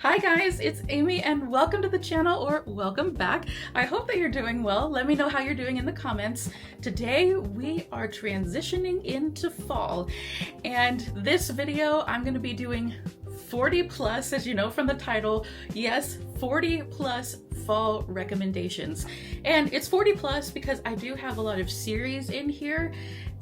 Hi guys, it's Amy and welcome to the channel, or welcome back. I hope that you're doing well. Let me know how you're doing in the comments. Today we are transitioning into fall, and this video I'm going to be doing 40 plus, as you know from the title. Yes, 40 plus fall recommendations. And it's 40 plus because I do have a lot of series in here.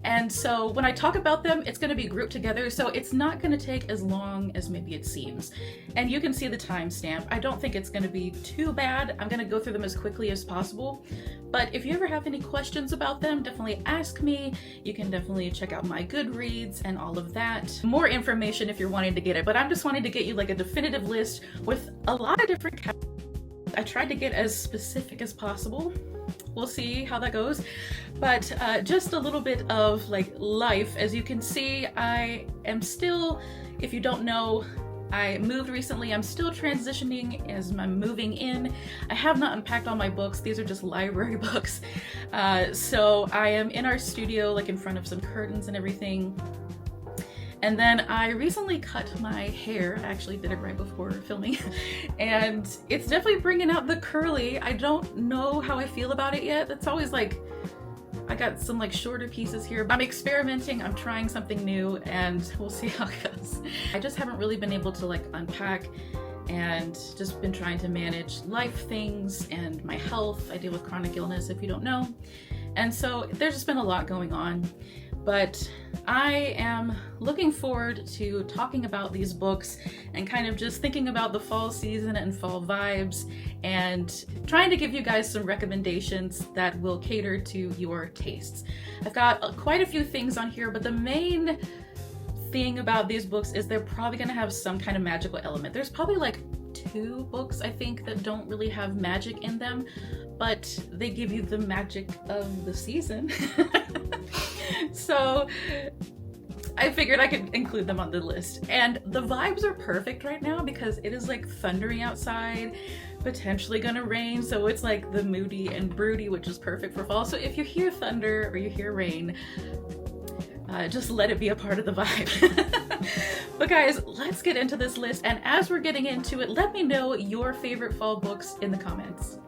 And so when I talk about them, it's going to be grouped together, so it's not going to take as long as maybe it seems. And you can see the timestamp. I don't think it's going to be too bad. I'm going to go through them as quickly as possible. But if you ever have any questions about them, definitely ask me. You can definitely check out my Goodreads and all of that. More information if you're wanting to get it. But I'm just wanting to get you like a definitive list with a lot of different categories. I tried to get as specific as possible. We'll see how that goes. But just a little bit of like life. As you can see, I am still, if you don't know, I moved recently. I'm still transitioning as I'm moving in. I have not unpacked all my books. These are just library books. So I am in our studio, like in front of some curtains and everything. And then I recently cut my hair. I actually did it right before filming. And it's definitely bringing out the curly. I don't know how I feel about it yet. It's always like, I got some like shorter pieces here. I'm experimenting, I'm trying something new, and we'll see how it goes. I just haven't really been able to like unpack and just been trying to manage life things and my health. I deal with chronic illness, if you don't know. And so there's just been a lot going on. But I am looking forward to talking about these books and kind of just thinking about the fall season and fall vibes and trying to give you guys some recommendations that will cater to your tastes. I've got quite a few things on here, but the main thing about these books is they're probably going to have some kind of magical element. There's probably like 2 books I think that don't really have magic in them, but they give you the magic of the season. So I figured I could include them on the list. And the vibes are perfect right now because it is like thundering outside, potentially gonna rain, so it's like the moody and broody, which is perfect for fall. So if you hear thunder or you hear rain, just let it be a part of the vibe. But guys, let's get into this list, and as we're getting into it, let me know your favorite fall books in the comments.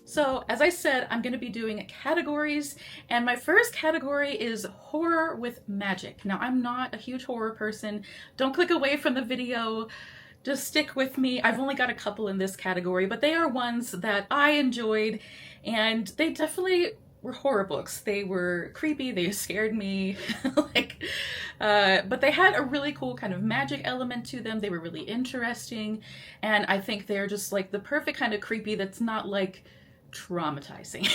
So as I said, I'm going to be doing categories, and my first category is horror with magic. Now, I'm not a huge horror person. Don't click away from the video. Just stick with me. I've only got a couple in this category, but they are ones that I enjoyed, and they definitely were horror books. They were creepy, they scared me, but they had a really cool kind of magic element to them. They were really interesting, and I think they're just like the perfect kind of creepy that's not like traumatizing.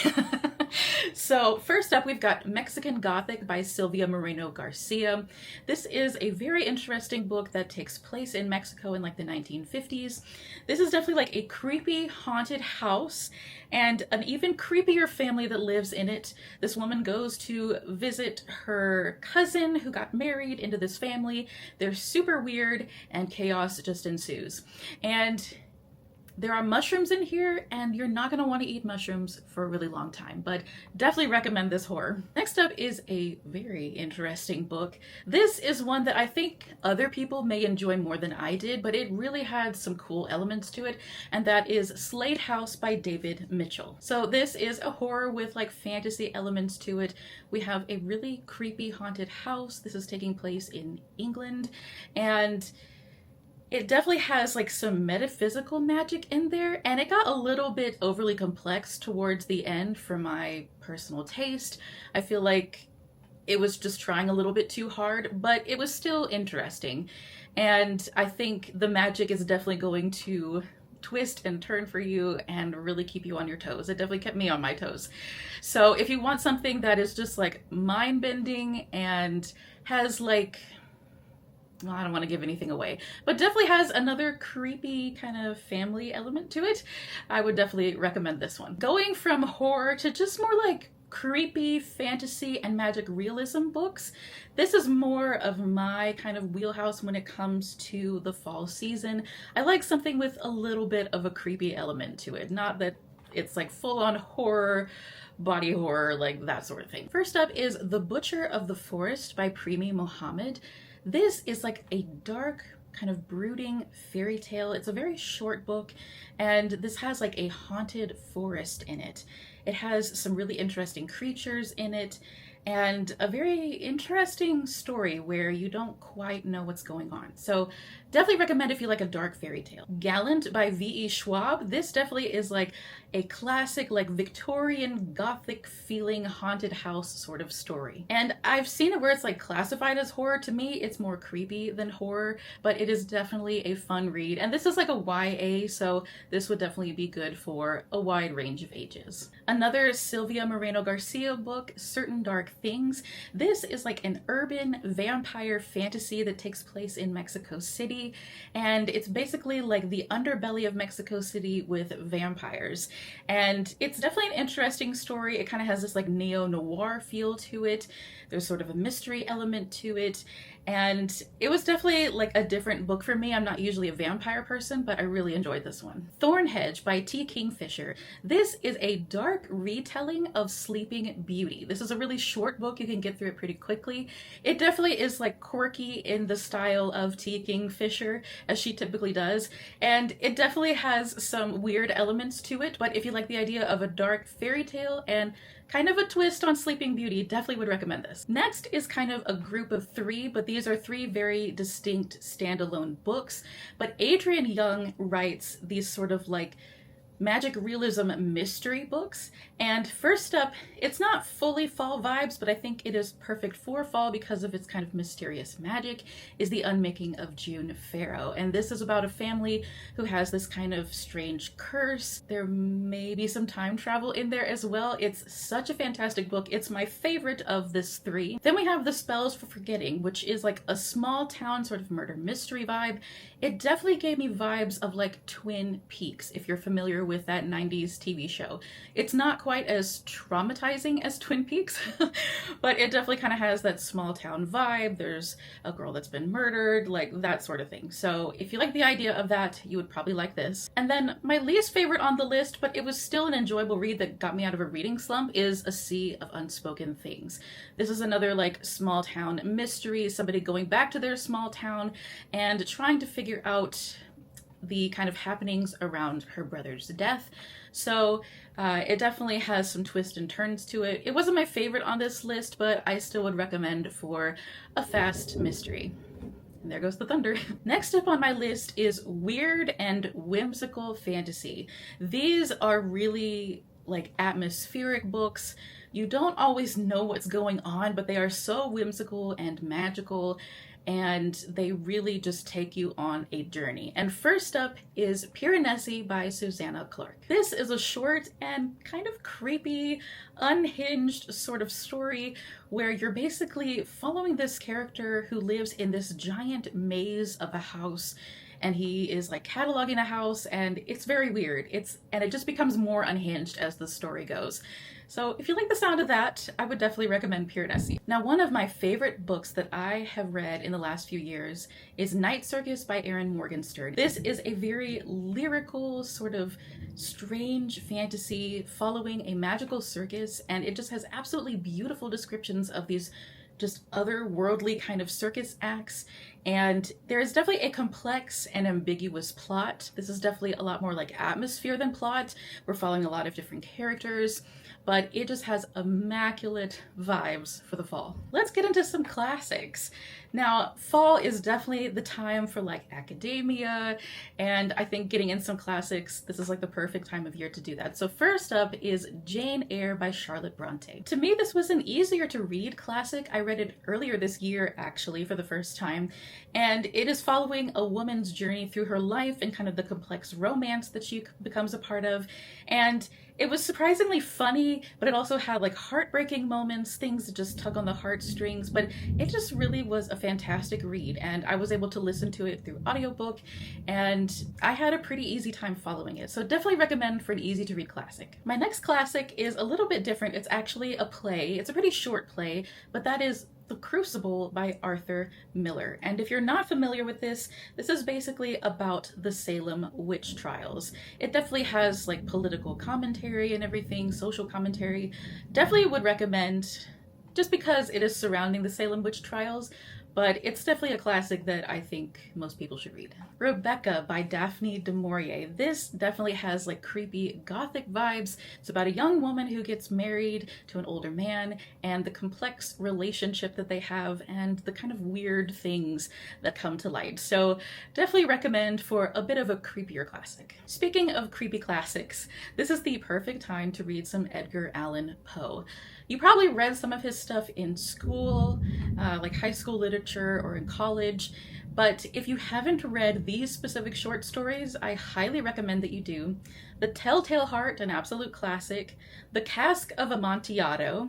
So first up, we've got Mexican Gothic by Silvia Moreno Garcia. This is a very interesting book that takes place in Mexico in like the 1950s. This is definitely like a creepy haunted house and an even creepier family that lives in it. This woman goes to visit her cousin who got married into this family. They're super weird and chaos just ensues. And there are mushrooms in here, and you're not going to want to eat mushrooms for a really long time, but definitely recommend this horror. Next up is a very interesting book. This is one that I think other people may enjoy more than I did, but it really had some cool elements to it, and that is Slade House by David Mitchell. So this is a horror with like fantasy elements to it. We have a really creepy haunted house. This is taking place in England, and it definitely has like some metaphysical magic in there, and it got a little bit overly complex towards the end for my personal taste. I feel like it was just trying a little bit too hard, but it was still interesting. And I think the magic is definitely going to twist and turn for you and really keep you on your toes. It definitely kept me on my toes. So if you want something that is just like mind-bending and has like, well, I don't want to give anything away, but definitely has another creepy kind of family element to it, I would definitely recommend this one. Going from horror to just more like creepy fantasy and magic realism books, this is more of my kind of wheelhouse when it comes to the fall season. I like something with a little bit of a creepy element to it. Not that it's like full-on horror, body horror, like that sort of thing. First up is The Butcher of the Forest by Premi Mohammed. This is like a dark kind of brooding fairy tale. It's a very short book, and this has like a haunted forest in it. It has some really interesting creatures in it, and a very interesting story where you don't quite know what's going on. So definitely recommend if you like a dark fairy tale. Gallant by V.E. Schwab. This definitely is like a classic, like Victorian Gothic feeling haunted house sort of story. And I've seen it where it's like classified as horror. To me, it's more creepy than horror, but it is definitely a fun read. And this is like a YA, so this would definitely be good for a wide range of ages. Another Silvia Moreno Garcia book, Certain Dark Things. This is like an urban vampire fantasy that takes place in Mexico City, and it's basically like the underbelly of Mexico City with vampires. And it's definitely an interesting story. It kind of has this like neo-noir feel to it. There's sort of a mystery element to it, and it was definitely like a different book for me. I'm not usually a vampire person, but I really enjoyed this one. Thornhedge by T. Kingfisher. This is a dark retelling of Sleeping Beauty. This is a really short book. You can get through it pretty quickly. It definitely is like quirky in the style of T. Kingfisher, as she typically does, and it definitely has some weird elements to it, but if you like the idea of a dark fairy tale and kind of a twist on Sleeping Beauty, definitely would recommend this. Next is kind of a group of three, but these are three very distinct standalone books. But Adrienne Young writes these sort of like magic realism mystery books. And first up, it's not fully fall vibes, but I think it is perfect for fall because of its kind of mysterious magic, is The Unmaking of June Farrow. And this is about a family who has this kind of strange curse. There may be some time travel in there as well. It's such a fantastic book. It's my favorite of this three. Then we have The Spells for Forgetting, which is like a small town sort of murder mystery vibe. It definitely gave me vibes of like Twin Peaks, if you're familiar with that 90s TV show. It's not quite as traumatizing as Twin Peaks, but it definitely kind of has that small town vibe. There's a girl that's been murdered, like that sort of thing. So if you like the idea of that, you would probably like this. And then my least favorite on the list, but it was still an enjoyable read that got me out of a reading slump, is A Sea of Unspoken Things. This is another like small town mystery, somebody going back to their small town and trying to figure out the kind of happenings around her brother's death. So it definitely has some twists and turns to it. It wasn't my favorite on this list, but I still would recommend for a fast mystery. And there goes the thunder. Next up on my list is weird and whimsical fantasy. These are really like atmospheric books. You don't always know what's going on, but they are so whimsical and magical, and they really just take you on a journey. And first up is Piranesi by Susanna Clark. This is a short and kind of creepy, unhinged sort of story where you're basically following this character who lives in this giant maze of a house, and he is like cataloging a house, and it's very weird. And it just becomes more unhinged as the story goes. So if you like the sound of that, I would definitely recommend Piranesi. Now, one of my favorite books that I have read in the last few years is Night Circus by Erin Morgenstern. This is a very lyrical, sort of strange fantasy following a magical circus, and it just has absolutely beautiful descriptions of these just otherworldly kind of circus acts. And there is definitely a complex and ambiguous plot. This is definitely a lot more like atmosphere than plot. We're following a lot of different characters, but it just has immaculate vibes for the fall. Let's get into some classics. Now, fall is definitely the time for like academia, and I think getting in some classics, this is like the perfect time of year to do that. So first up is Jane Eyre by Charlotte Bronte. To me, this was an easier to read classic. I read it earlier this year, actually, for the first time, and it is following a woman's journey through her life and kind of the complex romance that she becomes a part of. And it was surprisingly funny, but it also had like heartbreaking moments, things that just tug on the heartstrings, but it just really was a fantastic read, and I was able to listen to it through audiobook, and I had a pretty easy time following it. So definitely recommend for an easy to read classic. My next classic is a little bit different. It's actually a play. It's a pretty short play, but that is The Crucible by Arthur Miller. And if you're not familiar with this, this is basically about the Salem witch trials. It definitely has like political commentary and everything, social commentary. Definitely would recommend, just because it is surrounding the Salem witch trials, but it's definitely a classic that I think most people should read. Rebecca by Daphne du Maurier. This definitely has like creepy gothic vibes. It's about a young woman who gets married to an older man and the complex relationship that they have and the kind of weird things that come to light. So definitely recommend for a bit of a creepier classic. Speaking of creepy classics, this is the perfect time to read some Edgar Allan Poe. You probably read some of his stuff in school, like high school literature or in college, but if you haven't read these specific short stories, I highly recommend that you do. The Telltale Heart, an absolute classic, The Cask of Amontillado,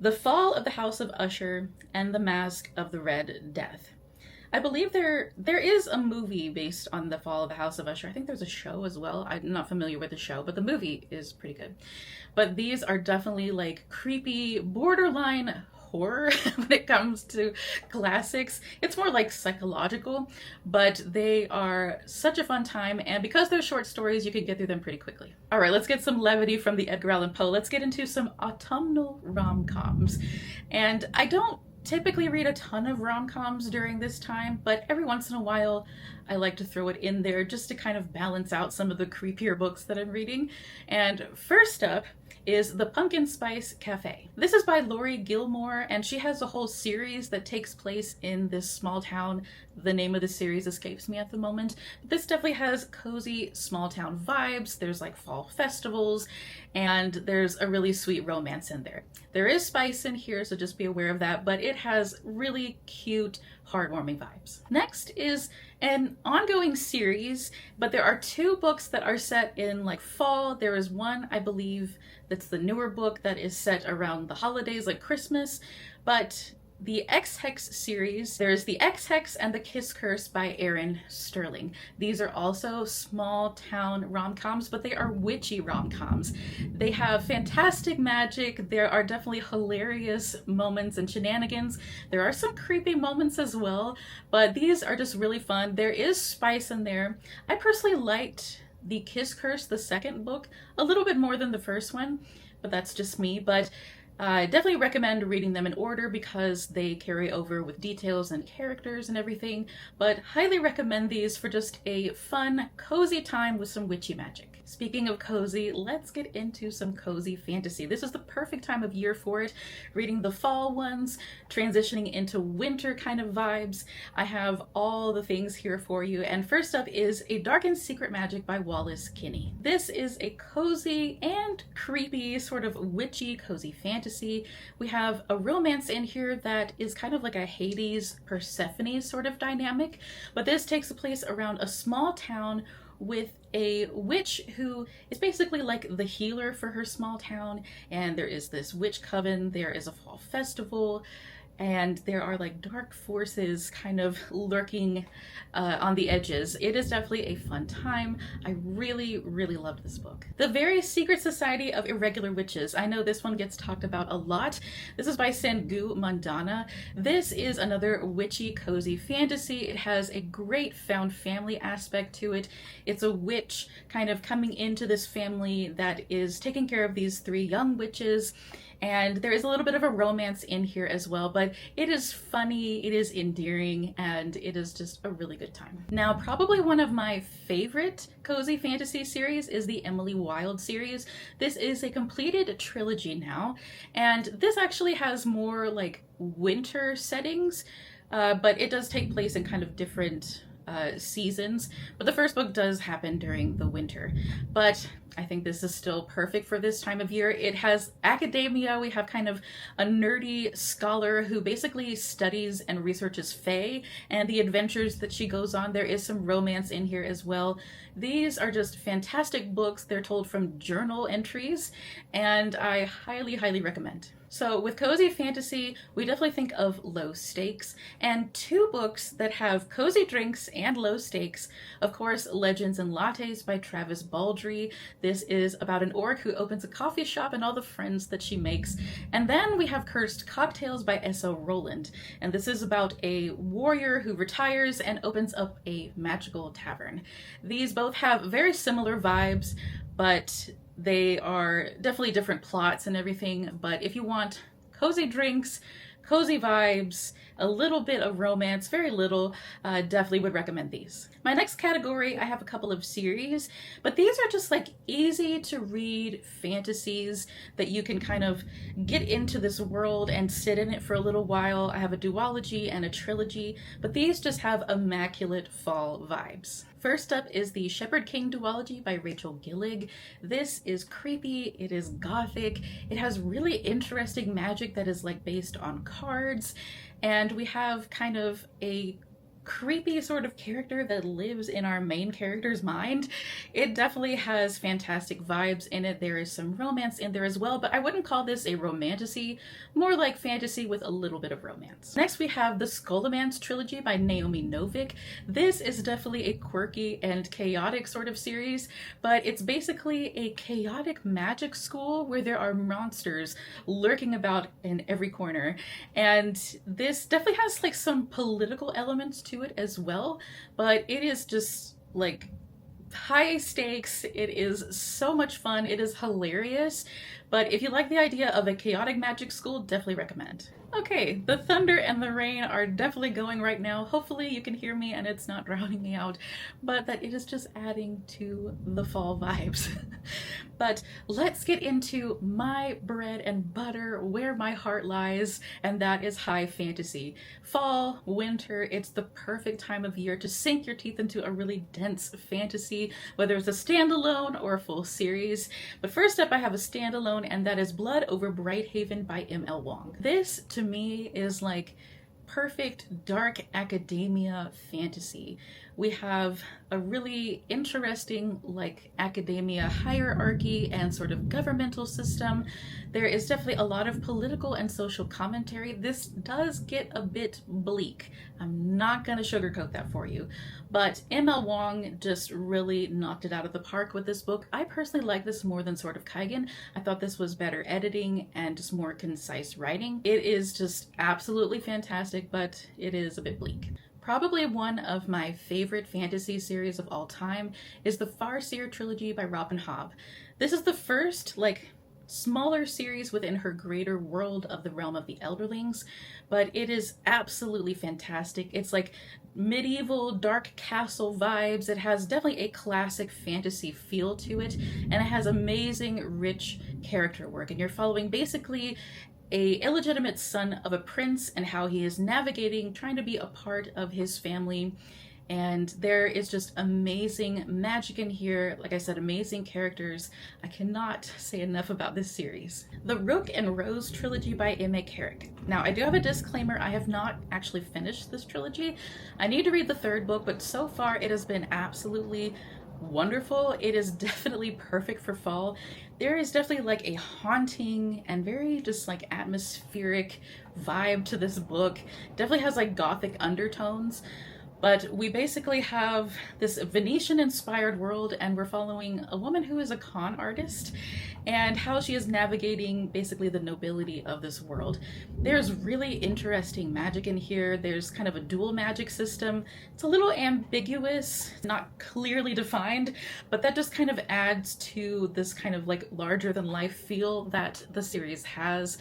The Fall of the House of Usher, and The Mask of the Red Death. I believe there is a movie based on The Fall of the House of Usher. I think there's a show as well. I'm not familiar with the show, but the movie is pretty good. But these are definitely like creepy, borderline horror when it comes to classics. It's more like psychological, but they are such a fun time, and because they're short stories, you can get through them pretty quickly. All right, let's get some levity from the Edgar Allan Poe. Let's get into some autumnal rom-coms. And I don't typically read a ton of rom-coms during this time, but every once in a while I like to throw it in there just to kind of balance out some of the creepier books that I'm reading. And first up is The Pumpkin Spice Cafe. This is by Laurie Gilmore, and she has a whole series that takes place in this small town. The name of the series escapes me at the moment. This definitely has cozy small town vibes. There's like fall festivals, and there's a really sweet romance in there. There is spice in here, so just be aware of that, but it has really cute, heartwarming vibes. Next is an ongoing series, but there are two books that are set in like fall. There is one, I believe, that's the newer book that is set around the holidays, like Christmas, but the X-Hex series, there's the X-Hex and the Kiss Curse by Erin Sterling. These are also small town rom-coms, but they are witchy rom-coms. They have fantastic magic. There are definitely hilarious moments and shenanigans. There are some creepy moments as well, but these are just really fun. There is spice in there. I personally liked the Kiss Curse, the second book, a little bit more than the first one, but that's just me. But I definitely recommend reading them in order because they carry over with details and characters and everything, but highly recommend these for just a fun, cozy time with some witchy magic. Speaking of cozy, let's get into some cozy fantasy. This is the perfect time of year for it. Reading the fall ones, transitioning into winter kind of vibes. I have all the things here for you, and first up is A Dark and Secret Magic by Wallace Kinney. This is a cozy and creepy, sort of witchy, cozy fantasy. We have a romance in here that is kind of like a Hades, Persephone sort of dynamic, but this takes place around a small town with a witch who is basically like the healer for her small town, and there is this witch coven, there is a fall festival, and there are like dark forces kind of lurking on the edges. It is definitely a fun time. I really, really loved this book. The Very Secret Society of Irregular Witches. I know this one gets talked about a lot. This is by Sangu Mandana. This is another witchy, cozy fantasy. It has a great found family aspect to it. It's a witch kind of coming into this family that is taking care of these three young witches. And there is a little bit of a romance in here as well, but it is funny, it is endearing, and it is just a really good time. Now, probably one of my favorite cozy fantasy series is the Emily Wilde series. This is a completed trilogy now, and this actually has more like winter settings, but it does take place in kind of different seasons, but the first book does happen during the winter. But I think this is still perfect for this time of year. It has academia. We have kind of a nerdy scholar who basically studies and researches fae and the adventures that she goes on. There is some romance in here as well. These are just fantastic books. They're told from journal entries, and I highly, highly recommend. So with cozy fantasy, we definitely think of low stakes, and two books that have cozy drinks and low stakes. Of course, Legends and Lattes by Travis Baldree. This is about an orc who opens a coffee shop and all the friends that she makes. And then we have Cursed Cocktails by S.O. Rowland. And this is about a warrior who retires and opens up a magical tavern. These both have very similar vibes, but they are definitely different plots and everything. But if you want cozy drinks, cozy vibes, a little bit of romance, very little, definitely would recommend these. My next category, I have a couple of series, but these are just like easy to read fantasies that you can kind of get into this world and sit in it for a little while. I have a duology and a trilogy, but these just have immaculate fall vibes. First up is the Shepherd King duology by Rachel Gillig. This is creepy, it is gothic, it has really interesting magic that is like based on cards, and we have kind of a creepy sort of character that lives in our main character's mind. It definitely has fantastic vibes in it. There is some romance in there as well, but I wouldn't call this a romantasy, more like fantasy with a little bit of romance. Next we have the Scholomance trilogy by Naomi Novik. This is definitely a quirky and chaotic sort of series, but it's basically a chaotic magic school where there are monsters lurking about in every corner, and this definitely has like some political elements to it as well, but it is just like high stakes. It is so much fun. It is hilarious, but if you like the idea of a chaotic magic school, definitely recommend. Okay, the thunder and the rain are definitely going right now. Hopefully you can hear me and it's not drowning me out, but that it is just adding to the fall vibes. But let's get into my bread and butter, where my heart lies, and that is high fantasy. Fall, winter, it's the perfect time of year to sink your teeth into a really dense fantasy, whether it's a standalone or a full series. But first up, I have a standalone, and that is Blood Over Brighthaven by M.L. Wong. This, to me, is like perfect dark academia fantasy. We have a really interesting like academia hierarchy and sort of governmental system. There is definitely a lot of political and social commentary. This does get a bit bleak. I'm not going to sugarcoat that for you, but M.L. Wong just really knocked it out of the park with this book. I personally like this more than Sword of Kaigen. I thought this was better editing and just more concise writing. It is just absolutely fantastic, but it is a bit bleak. Probably one of my favorite fantasy series of all time is the Farseer trilogy by Robin Hobb. This is the first like smaller series within her greater world of the realm of the Elderlings, but it is absolutely fantastic. It's like medieval dark castle vibes. It has definitely a classic fantasy feel to it, and it has amazing rich character work, and you're following basically a illegitimate son of a prince and how he is navigating trying to be a part of his family. And there is just amazing magic in here. Like I said, amazing characters. I cannot say enough about this series. The Rook and Rose trilogy by M.A. Carrick. Now, I do have a disclaimer. I have not actually finished this trilogy. I need to read the third book, but so far it has been absolutely wonderful. It is definitely perfect for fall. There is definitely like a haunting and very just like atmospheric vibe to this book. Definitely has like gothic undertones. But we basically have this Venetian-inspired world, and we're following a woman who is a con artist and how she is navigating basically the nobility of this world. There's really interesting magic in here. There's kind of a dual magic system. It's a little ambiguous, not clearly defined, but that just kind of adds to this kind of like larger than life feel that the series has.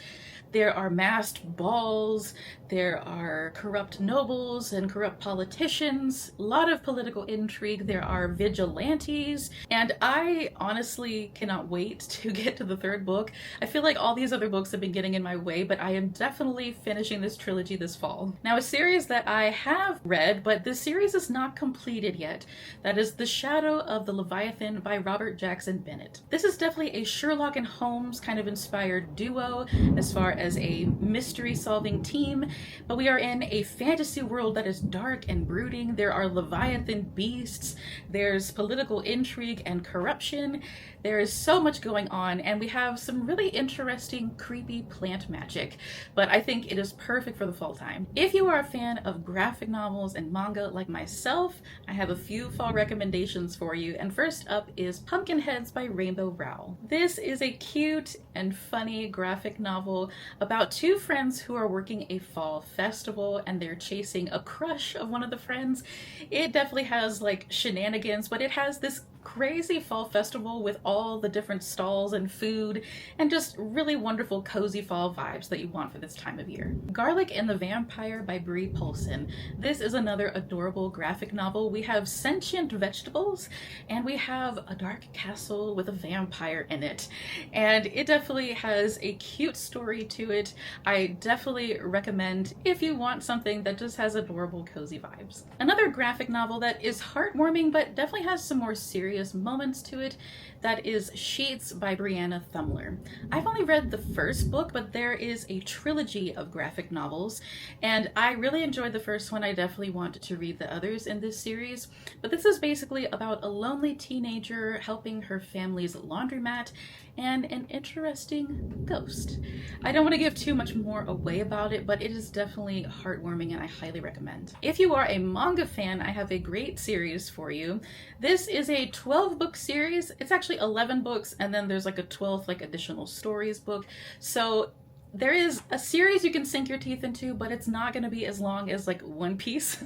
There are masked balls, there are corrupt nobles and corrupt politicians, a lot of political intrigue, there are vigilantes, and I honestly cannot wait to get to the third book. I feel like all these other books have been getting in my way, but I am definitely finishing this trilogy this fall. Now, a series that I have read, but this series is not completed yet, that is The Shadow of the Leviathan by Robert Jackson Bennett. This is definitely a Sherlock and Holmes kind of inspired duo as far as a mystery solving team, but we are in a fantasy world that is dark and brooding. There are Leviathan beasts, there's political intrigue and corruption, there is so much going on, and we have some really interesting creepy plant magic, but I think it is perfect for the fall time. If you are a fan of graphic novels and manga like myself, I have a few fall recommendations for you, and first up is Pumpkinheads by Rainbow Rowell. This is a cute and funny graphic novel about two friends who are working a fall festival and they're chasing a crush of one of the friends. It definitely has like shenanigans, but it has this crazy fall festival with all the different stalls and food and just really wonderful cozy fall vibes that you want for this time of year. Garlic and the Vampire by Brie Polson. This is another adorable graphic novel. We have sentient vegetables and we have a dark castle with a vampire in it. And it definitely has a cute story to it. I definitely recommend if you want something that just has adorable cozy vibes. Another graphic novel that is heartwarming but definitely has some more serious moments to it, that is Sheets by Brianna Thumler. I've only read the first book, but there is a trilogy of graphic novels, and I really enjoyed the first one. I definitely want to read the others in this series, but this is basically about a lonely teenager helping her family's laundromat and an interesting ghost. I don't want to give too much more away about it, but it is definitely heartwarming and I highly recommend. If you are a manga fan, I have a great series for you. This is a 12-book series. It's actually 11 books, and then there's like a 12th additional stories book. So there is a series you can sink your teeth into, but it's not going to be as long as One Piece.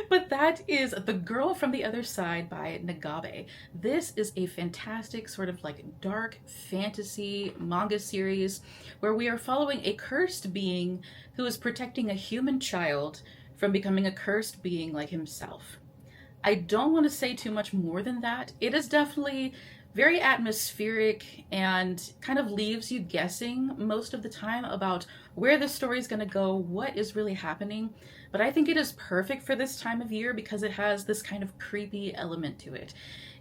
But that is The Girl from the Other Side by Nagabe. This is a fantastic sort of dark fantasy manga series where we are following a cursed being who is protecting a human child from becoming a cursed being like himself. I don't want to say too much more than that. It is definitely very atmospheric and kind of leaves you guessing most of the time about where the story is going to go, what is really happening. But I think it is perfect for this time of year because it has this kind of creepy element to it.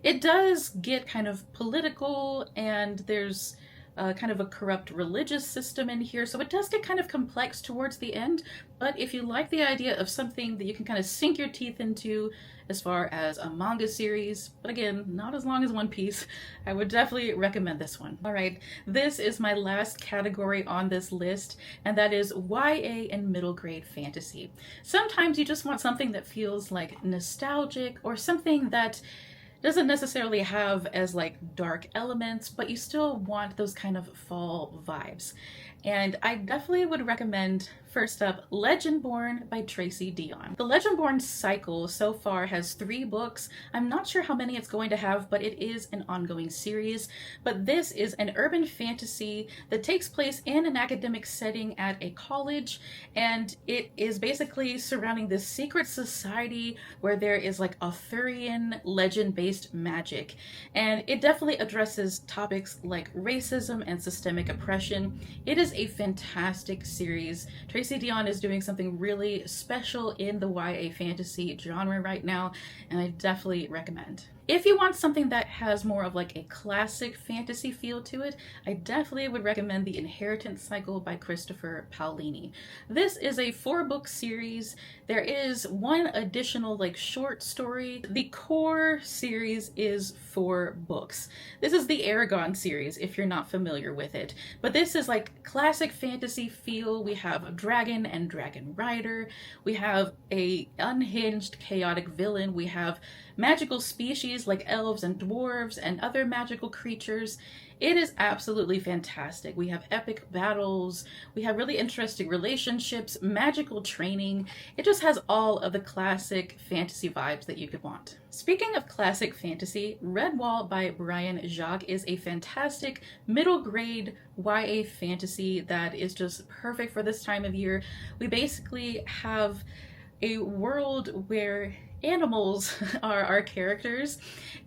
It does get kind of political, and there's kind of a corrupt religious system in here, so it does get kind of complex towards the end. But if you like the idea of something that you can kind of sink your teeth into as far as a manga series, but again, not as long as One Piece, I would definitely recommend this one. All right, this is my last category on this list, and that is YA and middle grade fantasy. Sometimes you just want something that feels nostalgic, or something that doesn't necessarily have as dark elements, but you still want those kind of fall vibes. And I definitely would recommend, first up, Legendborn by Tracy Deonn. The Legendborn cycle so far has 3 books. I'm not sure how many it's going to have, but it is an ongoing series. But this is an urban fantasy that takes place in an academic setting at a college, and it is basically surrounding this secret society where there is Arthurian legend-based magic. And it definitely addresses topics like racism and systemic oppression. It is a fantastic series. Tracy Deonn is doing something really special in the YA fantasy genre right now, and I definitely recommend. If you want something that has more of a classic fantasy feel to it, I definitely would recommend The Inheritance Cycle by Christopher Paolini. This is a 4-book series. There is one additional short story. The core series is 4 books. This is the Aragon series if you're not familiar with it. But this is classic fantasy feel. We have a dragon and dragon rider. We have a unhinged chaotic villain. We have magical species like elves and dwarves and other magical creatures. It is absolutely fantastic. We have epic battles, we have really interesting relationships, magical training. It just has all of the classic fantasy vibes that you could want. Speaking of classic fantasy, Redwall by Brian Jacques is a fantastic middle grade YA fantasy that is just perfect for this time of year. We basically have a world where animals are our characters,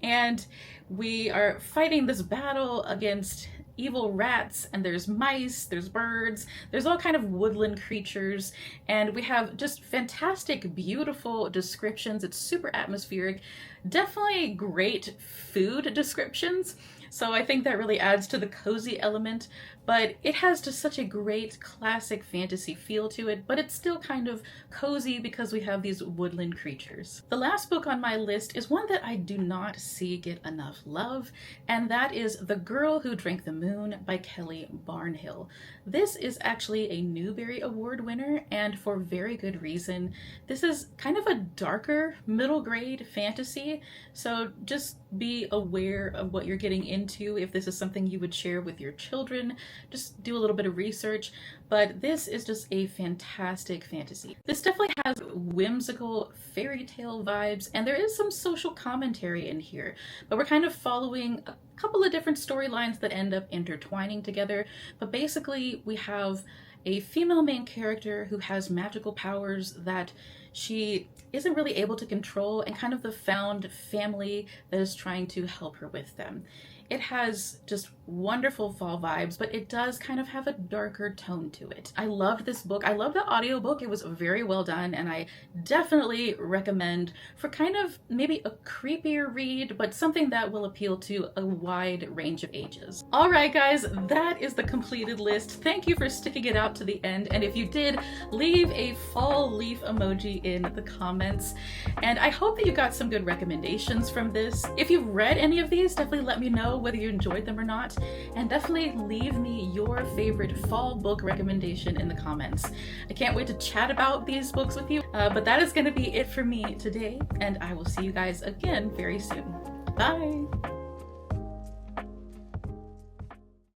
and we are fighting this battle against evil rats, and there's mice, there's birds, there's all kind of woodland creatures, and we have just fantastic, beautiful descriptions. It's super atmospheric, definitely great food descriptions. So I think that really adds to the cozy element, but it has just such a great classic fantasy feel to it, but it's still kind of cozy because we have these woodland creatures. The last book on my list is one that I do not see get enough love, and that is The Girl Who Drank the Moon by Kelly Barnhill. This is actually a Newbery Award winner, and for very good reason. This is kind of a darker middle grade fantasy, so just be aware of what you're getting into into if this is something you would share with your children. Just do a little bit of research, but this is just a fantastic fantasy. This definitely has whimsical fairy tale vibes, and there is some social commentary in here, but we're kind of following a couple of different storylines that end up intertwining together. But basically we have a female main character who has magical powers that she isn't really able to control, and kind of the found family that is trying to help her with them. It has just wonderful fall vibes, but it does kind of have a darker tone to it. I loved this book. I love the audiobook. It was very well done, and I definitely recommend for kind of maybe a creepier read, but something that will appeal to a wide range of ages. All right, guys, that is the completed list. Thank you for sticking it out to the end, and if you did, leave a fall leaf emoji in the comments. And I hope that you got some good recommendations from this. If you've read any of these, definitely let me know whether you enjoyed them or not, and definitely leave me your favorite fall book recommendation in the comments. I can't wait to chat about these books with you, but that is going to be it for me today, and I will see you guys again very soon. Bye!